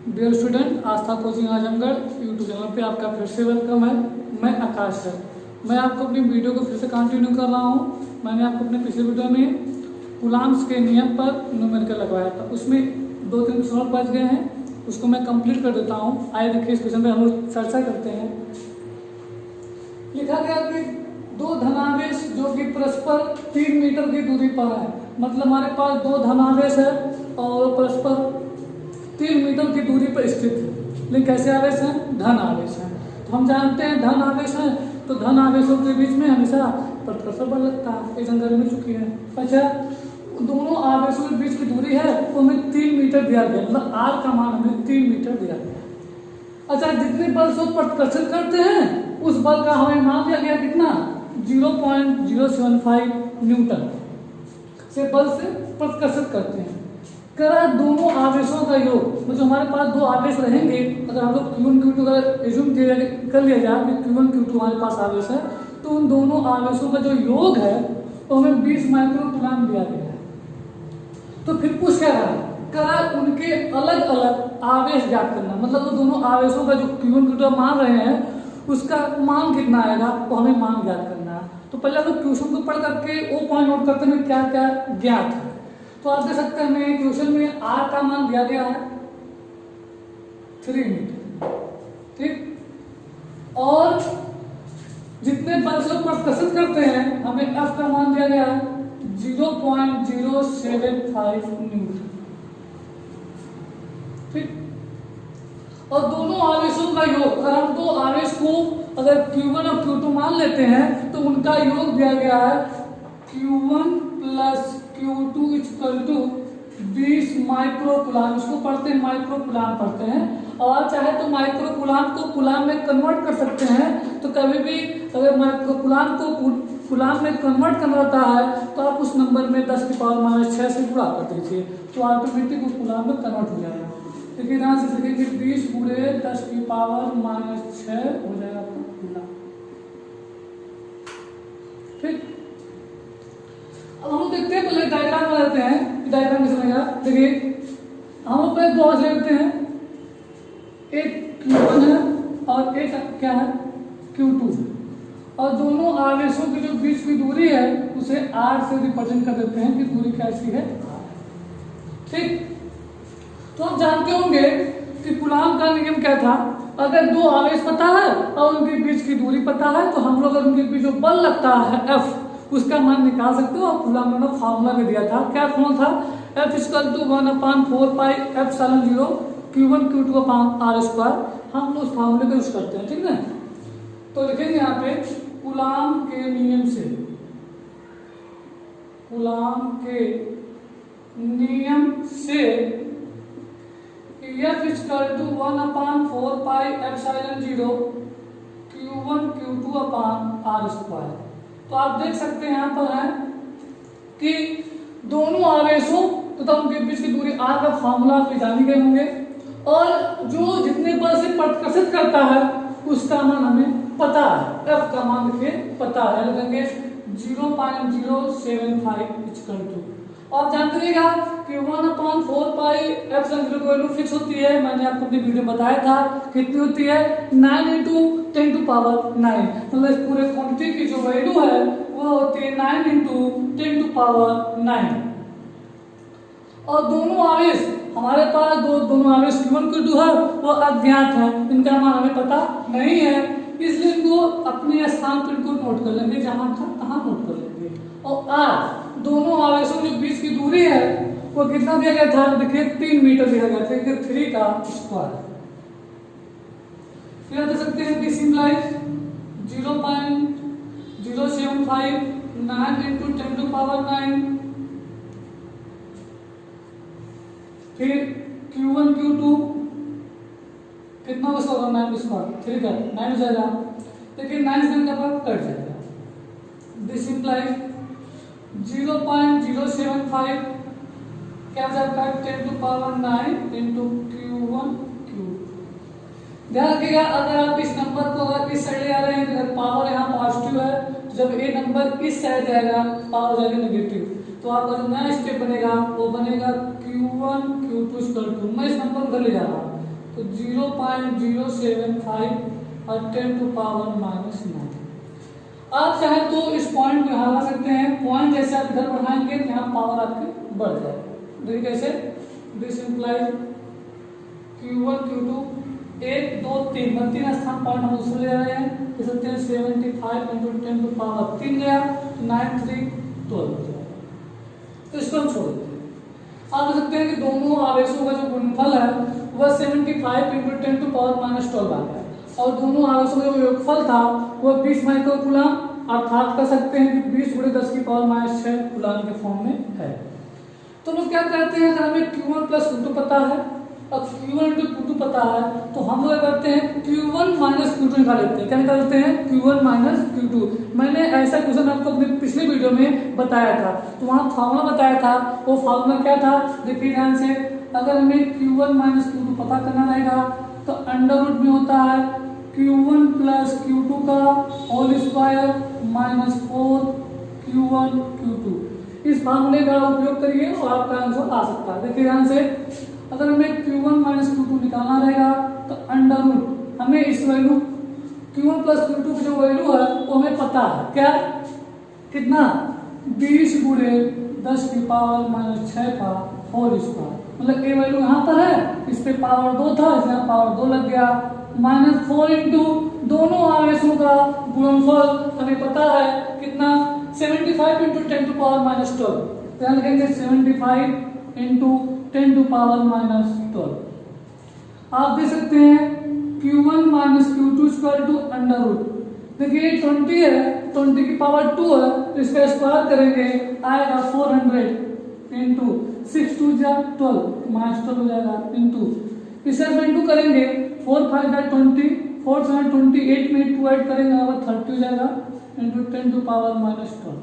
Dear student, आस्था coaching Azamgarh YouTube channel पे आपका फिर से वेलकम है। मैं आकाश सर। मैं आपको अपनी वीडियो को फिर से कंटिन्यू कर रहा हूँ। मैंने आपको अपने पिछले वीडियो में कूलाम्स के नियम पर न्यूमेरिकल लगवाया था, उसमें 2-3 सवाल बच गए हैं, उसको मैं कंप्लीट कर देता हूँ। आइए देखिए, इस क्वेश्चन पे हम लोग चर्चा करते हैं। लिखा गया कि दो धनावेश जो कि परस्पर 3 मीटर की दूरी पर है, मतलब हमारे पास दो धनावेश है और परस्पर 3 मीटर की दूरी पर स्थित है। लेकिन कैसे आवेश हैं? धन आवेश हैं। तो हम जानते हैं धन आवेश है तो धन आवेशों के बीच में हमेशा प्रतिकर्षण बल लगता है, ये जानकारी मिल चुकी है। अच्छा, दोनों आवेशों के बीच की दूरी है वो हमें 3 मीटर दिया गया, मतलब आर का मान हमें 3 मीटर दिया गया। अच्छा, जितने बल से प्रतिकर्षित करते हैं उस बल का हमें मान दिया गया कितना? 0.075 न्यूटन से बल से प्रतिकर्षित करते हैं। करा दोनों आवेशों का योग, मतलब हमारे पास दो आवेश रहेंगे, अगर हम लोग Q1 Q2 अगर एज्यूम कर लिया जाए कि Q1 Q2 हमारे पास आवेश है, तो उन दोनों आवेशों का जो योग है तो हमें 20 माइक्रो कूलाम दिया गया है। तो फिर पूछ क्या रहा है? करा उनके अलग अलग आवेश ज्ञात करना, मतलब वो दोनों आवेशों का जो Q1 Q2 मान रहे हैं उसका मान कितना आएगा वो हमें मान ज्ञात करना है। तो पहले हम लोग क्वेश्चन को पढ़ करके वो पॉइंट नोट करते हैं क्या क्या ज्ञात है। तो आप देख सकते हैं हमें क्वेश्चन में आर का मान दिया गया है 3 मीटर, ठीक। और जितने बल से प्रतिकर्षित करते हैं हमें एफ का मान दिया गया है 0.075 न्यूटन, ठीक। और दोनों आवेशों का योग, अगर हम दो आवेश को अगर Q1 और Q2 मान लेते हैं तो उनका योग दिया गया है Q1 plus Q2 equal to 20 micro coulomb. इसको पढ़ते हैं माइक्रो कूलाम पढ़ते हैं, और चाहे तो माइक्रो कूलाम को कूलाम में कन्वर्ट कर सकते हैं। तो कभी भी अगर माइक्रो कूलाम को कूलाम में कन्वर्ट करना होता है तो आप उस नंबर में 10 की पावर -6 से गुणा कर दीजिए, तो ऑटोमेटिक वो कूलाम में कन्वर्ट हो जाएगा। लेकिन यहाँ से देखेंगे 20 गुणे 10 की पावर -6 हो जाएगा आपका कूलाम, ठीक। अब हम लोग देखते हैं, पहले डायग्राम बनाते हैं। डायग्राम कैसे बनेगा? देखिए, हम लोग पहले दो आवेश लेते हैं, एक Q1 है और एक क्या है? Q2 है। और दोनों आवेशों की जो बीच की दूरी है उसे R से रिप्रेजेंट कर देते हैं कि दूरी कैसी है, ठीक। तो हम जानते होंगे कि कूलाम का नियम क्या था? अगर दो आवेश पता है और उनके बीच की दूरी पता है तो हम लोग अगर उनके बीच जो बल लगता है F उसका मान निकाल सकते हो। और कूलाम ने फॉर्मूला में दिया था, क्या फॉर्मूला था? F = 1/4 pi epsilon 0 Q1 Q2 अपान R²। हम लोग उस फॉर्मूले का यूज करते हैं, ठीक है। तो लिखेंगे यहाँ पे कूलाम के नियम से, कूलाम के नियम से F = 1/4 pi epsilon 0 Q1 Q2 अपान R²। तो आप देख सकते हैं यहाँ पर है कि दोनों आवेशों तथा उनके बीच की दूरी R का फॉर्मूला आप जान गए होंगे, और जो जितने बल से प्रतिकर्षित करता है उसका मान हमें पता है, F का मान देखिए पता है, लगेंगे 0.075 इक्वल टू। और जानते रहिएगा कि 1/4 पाई एप्सिलॉन 0 की वैल्यू फिक्स होती है। मैंने आपको अपनी वीडियो में बताया था कितनी होती है, 9 × 10⁹, मतलब इस पूरे क्वांटिटी की जो वैल्यू है वो होती है 9 × 10⁹। और दोनों आवेश हमारे पास दोनों आवेश Q1 Q2 है वो अज्ञात है, इनका मान हमें पता नहीं है, इसलिए इनको अपने स्थान पर इनको नोट कर लेंगे, जहां था तहां नोट कर लेंगे। और R दोनों आवेशों के बीच की दूरी है वो कितना दिया गया था? देखिए 3 मीटर दिया गया था, 3 का स्क्वायर। फिर देख सकते हैं कि सिंपलाइज 0.075 9 × 10⁹। फिर Q1 Q2 कितना होगा? 9 स्क्वायर, 3 का 9 हो जाएगा, लेकिन 9 से का भाग कट जाएगा। दिस इंप्लाइज 0.075 क्या जाता है? 10⁹ into Q1 Q2। ध्यान रखिएगा, अगर आप इस नंबर को अगर इस साइड ले आ रहे हैं, अगर पावर यहाँ पॉजिटिव है तो जब ये नंबर इस साइड जाएगा पावर जाएगा नेगेटिव, तो आपका जो नया स्टेप बनेगा वो बनेगा Q1 Q2 = मैं इस नंबर को ले जा रहा हूँ तो 0.075 और 10⁻⁹। आप चाहे तो इस पॉइंट को यहाँ ला सकते हैं। पॉइंट जैसे आप इधर बढ़ाएंगे तो यहाँ पावर आपके बढ़ जाएगा। देखिए कैसे, दिस इंप्लाइज Q1 Q2 1 2 3 तीन स्थान पॉइंट हम दूसरे ले रहे हैं। जैसे 75 × 10⁻³ गया तो 9312 हो जाएगा। तो इसको हम छोड़ देते हैं। आप देख सकते हैं कि दोनों आवेशों का जो गुणनफल है वह 75 × 10⁻⁻12 आ गया और दोनों आवेशों का जो योगफल था वह 20 माइक्रोकूलम, अर्थात कर सकते हैं कि 20 × 10⁻⁶ कूलम के फॉर्म में है। तो लोग क्या करते हैं, अगर हमें Q1 + Q2 पता है और Q1 × Q2 पता है तो हम लोग करते हैं Q1 - Q2 निकाल लेते हैं। क्या निकाल लेते हैं? Q1 - Q2। मैंने ऐसा क्वेश्चन आपको अपने पिछले वीडियो में बताया था, तो वहाँ फार्मूला बताया था। वो फार्मूला क्या था, देखिए ध्यान से। अगर हमें Q1 - Q2 पता करना रहेगा तो अंडर रूट में होता है Q1 + Q2 का होल स्क्वायर -4 Q1 Q2। इस फार्मूले का उपयोग करिए और आपका आंसर आ सकता है। देखिए ध्यान से, अगर हमें Q1 - Q2 निकालना रहेगा तो अंडर रूट हमें इस वैल्यू Q1 + Q2 की जो वैल्यू है वो हमें पता है। क्या? कितना? 20 × 10⁻⁶ का होल स्क्वायर। मतलब ये वैल्यू यहाँ पर है, इस पे पावर 2 था, इसमें पावर 2 लग गया। -4 इंटू दोनों आवेशों का गुणनफल हमें पता है कितना, 75 × 10⁻⁻12। ध्यान रखेंगे 75 × 10⁻⁻12। आप देख सकते हैं Q1 - Q2 = अंडर रूट। देखिए 20 है, 20 की पावर 2 है, तो इसका स्क्वायर करेंगे आएगा 400 इंटू 6 2 12 -12 हो जाएगा इंटू इसे हम इंटू करेंगे 4 5 20 4 7 28 में 2 ऐड करेंगे 30 हो जाएगा इंटू 10⁻⁻12।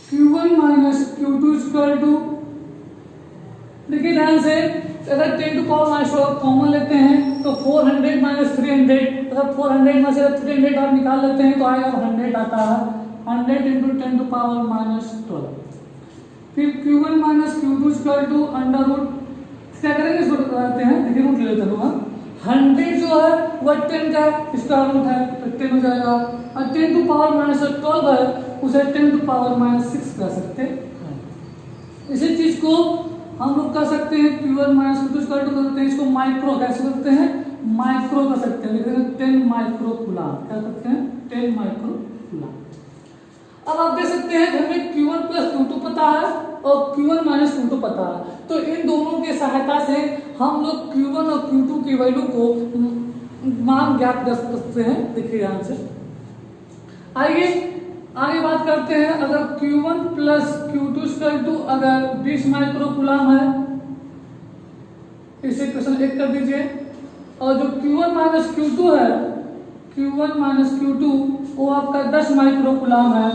Q1 - Q2 = देखिए ध्यान से, अगर 10⁻⁻12 कॉमन लेते हैं तो 400 - 300, अगर 400 में से 300 आप निकाल लेते हैं तो आएगा 100 आता है। 100 इंटू 10⁻⁻12। फिर Q1 - Q2 = अंडर रूट। क्या करेंगे, इसको करते हैं, देखिए रूट ले लेते हैं। 100 जो है वह 10 का स्क्वायर रूट है तो 10 हो जाएगा, और 10⁻⁻12 है उसे 10⁻⁻6 कर सकते हैं। इसी चीज को हम लोग कर सकते हैं Q1 - Q2 = करते हैं, इसको माइक्रो कैसे करते हैं, माइक्रो कर सकते हैं। लिख देंगे 10 माइक्रोकूलम। क्या करते हैं, 10 माइक्रोकूलम। अब आप देख सकते हैं हमें Q1 + Q2 पता है और Q1 - Q2 पता है, तो इन दोनों की सहायता से हम लोग Q1 और Q2 की वैल्यू को मान ज्ञात कर सकते हैं। देखिए ध्यान से, आइए आगे बात करते हैं। अगर Q1 + Q2 = अगर 20 माइक्रोकूलम है, इसे क्वेश्चन 1 कर दीजिए। और जो Q1 - Q2 है, Q1 - Q2 वो आपका 10 माइक्रोकूलम है,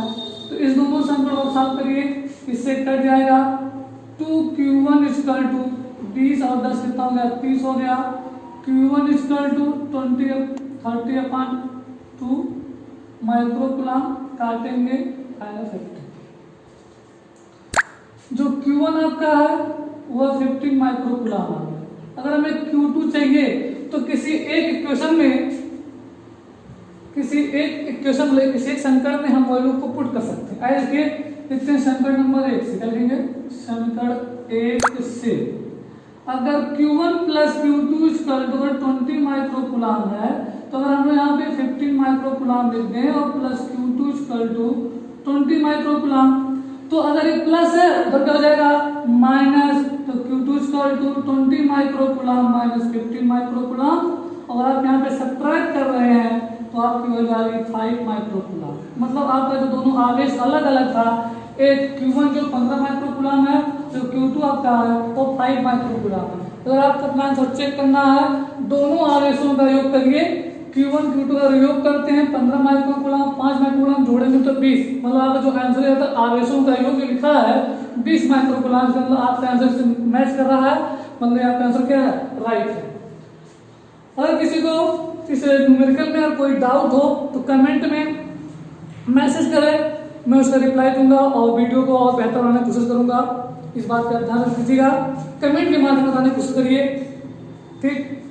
तो इस दोनों समीकरण को साफ करिए, इससे कट जाएगा 2Q1 = 20 और 10 कितना हो गया, 30 हो गया। Q1 = 30/2 माइक्रोकूलम, काटेंगे आएगा 50। जो Q1 आपका है वह 15 माइक्रोकूलम आ गया। अगर हमें Q2 चाहिए तो किसी एक इक्वेशन में किसी एक समीकरण में हम वैल्यू को पुट कर सकते हैं। आइए देखिए, लिखते हैं समीकरण नंबर 1 से। क्या लिखेंगे, समीकरण 1 से अगर Q1 + Q2 = 20 माइक्रोकूलम है, तो अगर हम यहाँ पे 15 माइक्रोकूलम लिख दें और प्लस Q2 = 20 माइक्रोकूलम, तो अगर ये प्लस है तो क्या हो जाएगा, माइनस। तो Q2 = 20 माइक्रोकूलम - 15 माइक्रोकूलम, और आप यहाँ पे सब्ट्रैक्ट कर रहे हैं तो आपकी वैल्यू आ गई 5 माइक्रोकूलम। मतलब आपका जो दोनों आवेश अलग अलग था, एक Q1 जो 15 माइक्रोकूलम है, जो Q2 आपका है वो 5 माइक्रोकूलम है। तो अगर आपको अपना आंसर चेक करना है, दोनों आवेशों का योग करिए। Q1 Q2 का योग करते हैं 15 माइक्रोकूलम, 5 माइक्रोकूलम जोड़ेंगे तो 20। मतलब आपका जो आंसर है आवेशों का योग लिखा है 20 माइक्रोकूलम, मतलब आपका आंसर से मैच कर रहा है, मतलब आपका आंसर क्या है, राइट है। अगर किसी को इस न्यूमेरिकल में कोई डाउट हो तो कमेंट में मैसेज करें, मैं उसका रिप्लाई दूंगा और वीडियो को और बेहतर बनाने की कोशिश करूंगा। इस बात का ध्यान रखिएगा, कमेंट के माध्यम से बताने की कोशिश करिए। ठीक।